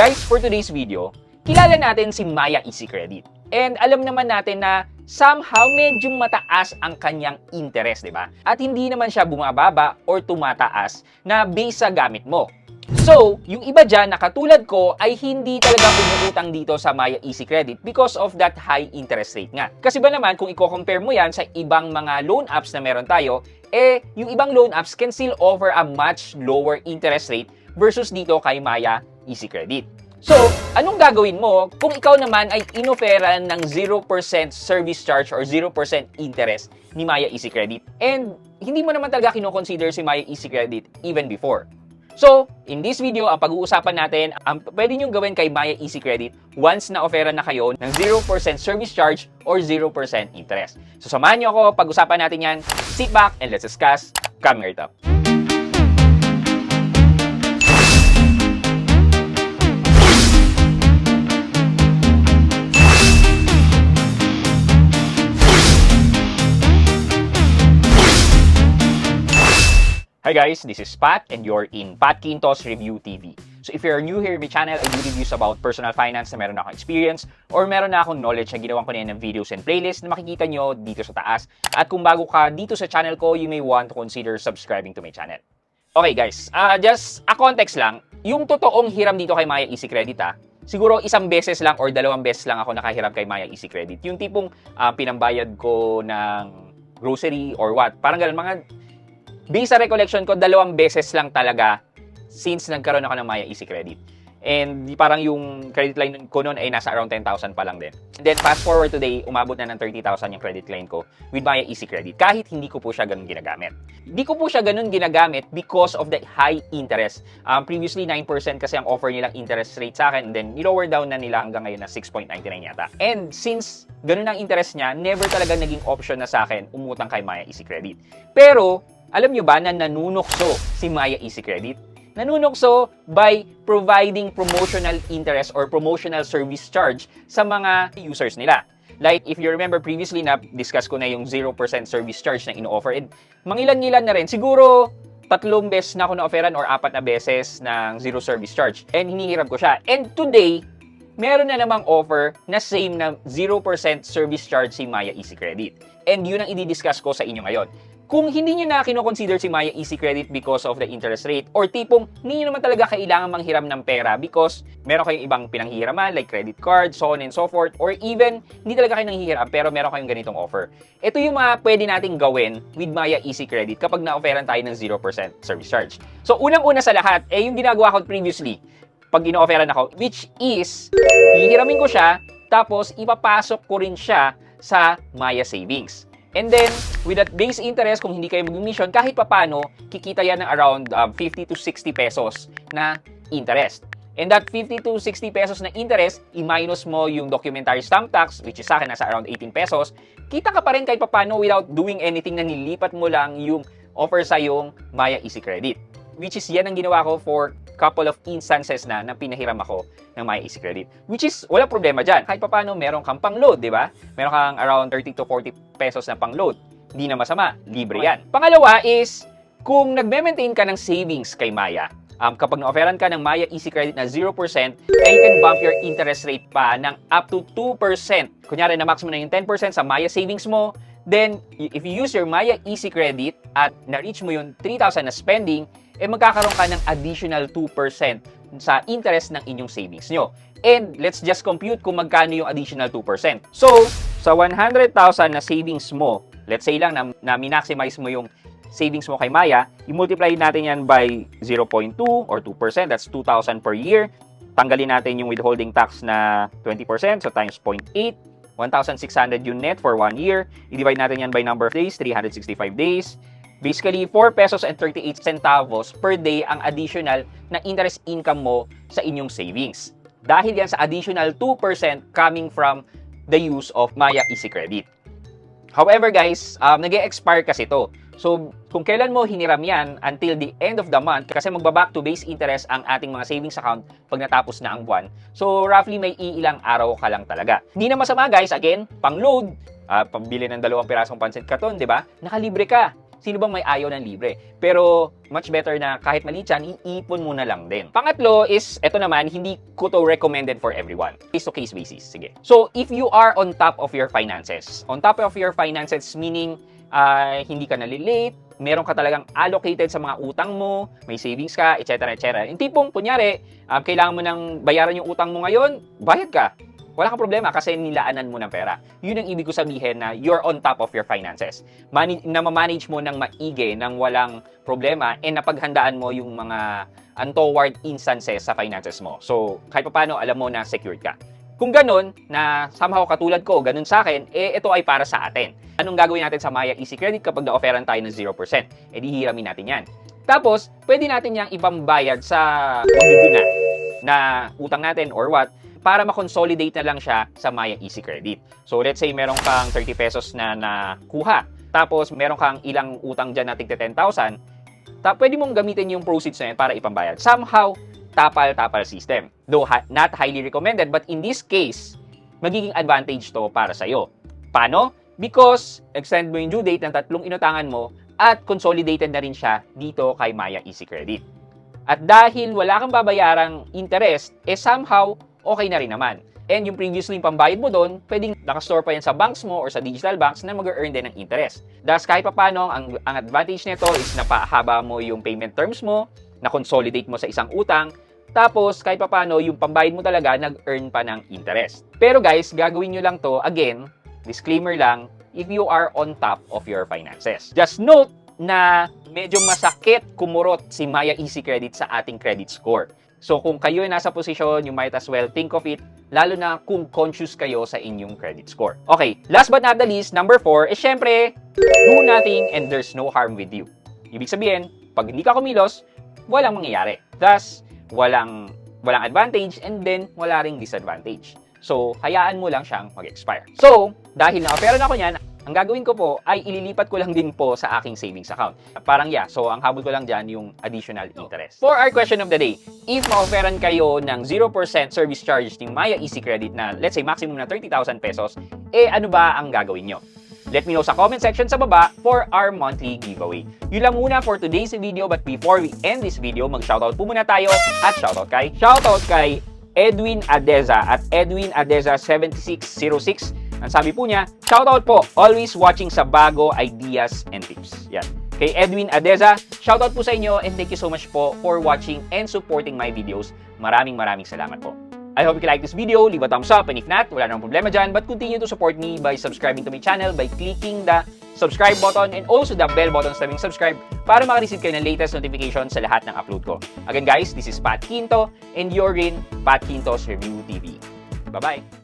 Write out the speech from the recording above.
Guys, for today's video, kilala natin si Maya Easy Credit. And alam naman natin na somehow medyo mataas ang kanyang interest, di ba? At hindi naman siya bumababa or tumataas na base sa gamit mo. So, yung iba dyan na katulad ko ay hindi talaga umuutang dito sa Maya Easy Credit because of that high interest rate nga. Kasi ba naman, kung i-compare mo yan sa ibang mga loan apps na meron tayo, yung ibang loan apps can still offer a much lower interest rate versus dito kay Maya Easy Credit. So, anong gagawin mo kung ikaw naman ay inoferan ng 0% service charge or 0% interest ni Maya Easy Credit and hindi mo naman talaga kino-consider si Maya Easy Credit even before? So, in this video, ang pag-uusapan natin, ang pwede nyo gawin kay Maya Easy Credit once na offeran na kayo ng 0% service charge or 0% interest. So, samahan nyo ako, pag-usapan natin yan. Sit back and let's discuss coming right up. Hi guys, this is Pat and you're in Pat Quintos Review TV. So if you're new here in my channel, I do reviews about personal finance na meron na akong experience or meron na akong knowledge na ginawan ko na ng videos and playlists na makikita nyo dito sa taas. At kung bago ka dito sa channel ko, you may want to consider subscribing to my channel. Okay guys, just a context lang, yung totoong hiram dito kay Maya Easy Credit siguro isang beses lang or dalawang beses lang ako nakahiram kay Maya Easy Credit. Yung tipong pinambayad ko ng grocery or what, parang ganun mga. Based sa recollection ko, dalawang beses lang talaga since nagkaroon ako ng Maya Easy Credit. And parang yung credit line ko noon ay nasa around 10,000 pa lang din. And then fast forward today, umabot na ng 30,000 yung credit line ko with Maya Easy Credit. Kahit hindi ko po siya ganun ginagamit. Hindi ko po siya ganun ginagamit because of the high interest. Previously, 9% kasi ang offer nilang interest rate sa akin. And then, nilower down na nila hanggang ngayon na 6.99 yata. And since ganun ang interest niya, never talaga naging option na sa akin umutang kay Maya Easy Credit. Pero, alam nyo ba na nanunukso si Maya Easy Credit? Nanunukso by providing promotional interest or promotional service charge sa mga users nila. Like, if you remember previously na discuss ko na yung 0% service charge na ino-offer. And mangilan-ngilan na rin. Siguro, 3 beses na ako na-offeran or 4 na beses ng 0 service charge. And hinihiram ko siya. And today, meron na namang offer na same na 0% service charge si Maya Easy Credit. And yun ang i-discuss ko sa inyo ngayon. Kung hindi nyo na kino-consider si Maya Easy Credit because of the interest rate or tipong hindi nyo naman talaga kailangan manghiram ng pera because meron kayong ibang pinanghihiraman like credit card, so on and so forth, or even hindi talaga kayo nanghihiram pero meron kayong ganitong offer. Ito yung mga pwede nating gawin with Maya Easy Credit kapag na-offeran tayo ng 0% service charge. So unang-una sa lahat, yung ginagawa ko previously pag ino-offeran ako, which is hihiramin ko siya tapos ipapasok ko rin siya sa Maya Savings. And then, with that base interest, kung hindi kayo mag-mission, kahit papano, kikita yan ng around 50 to 60 pesos na interest. And that 50 to 60 pesos na interest, i-minus mo yung documentary stamp tax, which is sa akin nasa around 18 pesos, kita ka pa rin kahit papano without doing anything na nilipat mo lang yung offer sa yung Maya Easy Credit. Which is yan ang ginawa ko for couple of instances na pinahiram ako ng Maya Easy Credit. Which is, wala problema dyan. Kahit paano, meron kang pang-load, di ba? Meron kang around 30 to 40 pesos na pang-load. Hindi na masama. Libre yan. Pangalawa is, kung nagme-maintain ka ng savings kay Maya, kapag na-offeran ka ng Maya Easy Credit na 0%, you can bump your interest rate pa ng up to 2%. Kunyari, na-max mo na yung 10% sa Maya savings mo, then, if you use your Maya Easy Credit at na-reach mo yung 3,000 na spending, magkakaroon ka ng additional 2% sa interest ng inyong savings nyo. And let's just compute kung magkano yung additional 2%. So, sa 100,000 na savings mo, let's say lang na minaximize mo yung savings mo kay Maya, i-multiply natin yan by 0.2 or 2%, that's 2,000 per year. Tanggalin natin yung withholding tax na 20%, so times 0.8, 1,600 yung net for 1 year. I-divide natin yan by number of days, 365 days. Basically, 4 pesos and 38 centavos per day ang additional na interest income mo sa inyong savings. Dahil yan sa additional 2% coming from the use of Maya Easy Credit. However guys, nag-e-expire kasi ito. So, kung kailan mo hiniram yan until the end of the month, kasi magbaback to base interest ang ating mga savings account pag natapos na ang buwan. So, roughly may iilang araw ka lang talaga. Hindi na masama guys, again, pang-load, pambili ng 2 pirasong pansit katon, di ba? Nakalibre ka. Sino bang may ayaw ng libre? Pero much better na kahit maliit yan, iipon mo na lang din. Pangatlo is, eto naman, hindi ko to recommended for everyone. Case-to-case basis. Sige. So, if you are on top of your finances meaning hindi ka nalilate, meron ka talagang allocated sa mga utang mo, may savings ka, etc. etc. Yung tipong, kunyari, kailangan mo nang bayaran yung utang mo ngayon, bayad ka. Wala kang problema kasi nilaanan mo ng pera. Yun ang ibig ko sabihin na you're on top of your finances. Na ma-manage mo ng maigi, ng walang problema, and napaghandaan mo yung mga untoward instances sa finances mo. So, kahit pa paano, alam mo na secured ka. Kung ganun, na somehow katulad ko, ganun sa akin, ito ay para sa atin. Anong gagawin natin sa Maya Easy Credit kapag na-offeran tayo ng 0%? Hihiramin natin yan. Tapos, pwede natin yang ipambayad sa maguguna na utang natin or what, para ma-consolidate na lang siya sa Maya Easy Credit. So, let's say meron kang 30 pesos na nakuha. Tapos, meron kang ilang utang dyan na tigta 10,000. Pwede mong gamitin yung proceeds na yan para ipambayad. Somehow, tapal-tapal system. Though not highly recommended, but in this case, magiging advantage to para sa'yo. Paano? Because, extend mo yung due date ng 3 inutangan mo at consolidated na rin siya dito kay Maya Easy Credit. At dahil wala kang babayarang interest, somehow, okay na rin naman. And yung previously yung pambayad mo doon, pwedeng nakastore pa yan sa banks mo or sa digital banks na mag-earn din ng interest. Thus, kahit pa paano, ang advantage nito is napahaba mo yung payment terms mo, na-consolidate mo sa isang utang, tapos kahit pa paano, yung pambayad mo talaga nag-earn pa ng interest. Pero guys, gagawin nyo lang to, again, disclaimer lang, if you are on top of your finances. Just note na medyo masakit kumurot si Maya Easy Credit sa ating credit score. So, kung kayo ay nasa posisyon, you might as well think of it, lalo na kung conscious kayo sa inyong credit score. Okay, last but not the least, number 4, is syempre, do nothing and there's no harm with you. Ibig sabihin, pag hindi ka kumilos, walang mangyayari. Thus, walang advantage and then wala ring disadvantage. So, hayaan mo lang siyang mag-expire. So, dahil na-offeran ako niyan, ang gagawin ko po ay ililipat ko lang din po sa aking savings account. Parang so ang habol ko lang dyan yung additional interest. For our question of the day, if ma-offeran kayo ng 0% service charge ng Maya Easy Credit na let's say maximum na 30,000 pesos, ano ba ang gagawin nyo? Let me know sa comment section sa baba for our monthly giveaway. Yun lang muna for today's video, but before we end this video, mag-shoutout po muna tayo at shoutout kay Edwin Adeza at Edwin Adeza 7606. Ang sabi po niya, shoutout po, always watching sa bago ideas and tips. Yan. Kay Edwin Adeza, shoutout po sa inyo and thank you so much po for watching and supporting my videos. Maraming salamat po. I hope you like this video, leave a thumbs up, and if not, wala nang problema dyan, but continue to support me by subscribing to my channel by clicking the subscribe button and also the bell button sa subscribe para makareceive kayo ng latest notification sa lahat ng upload ko. Again guys, this is Pat Quinto and you're in Pat Quinto's Review TV. Bye-bye!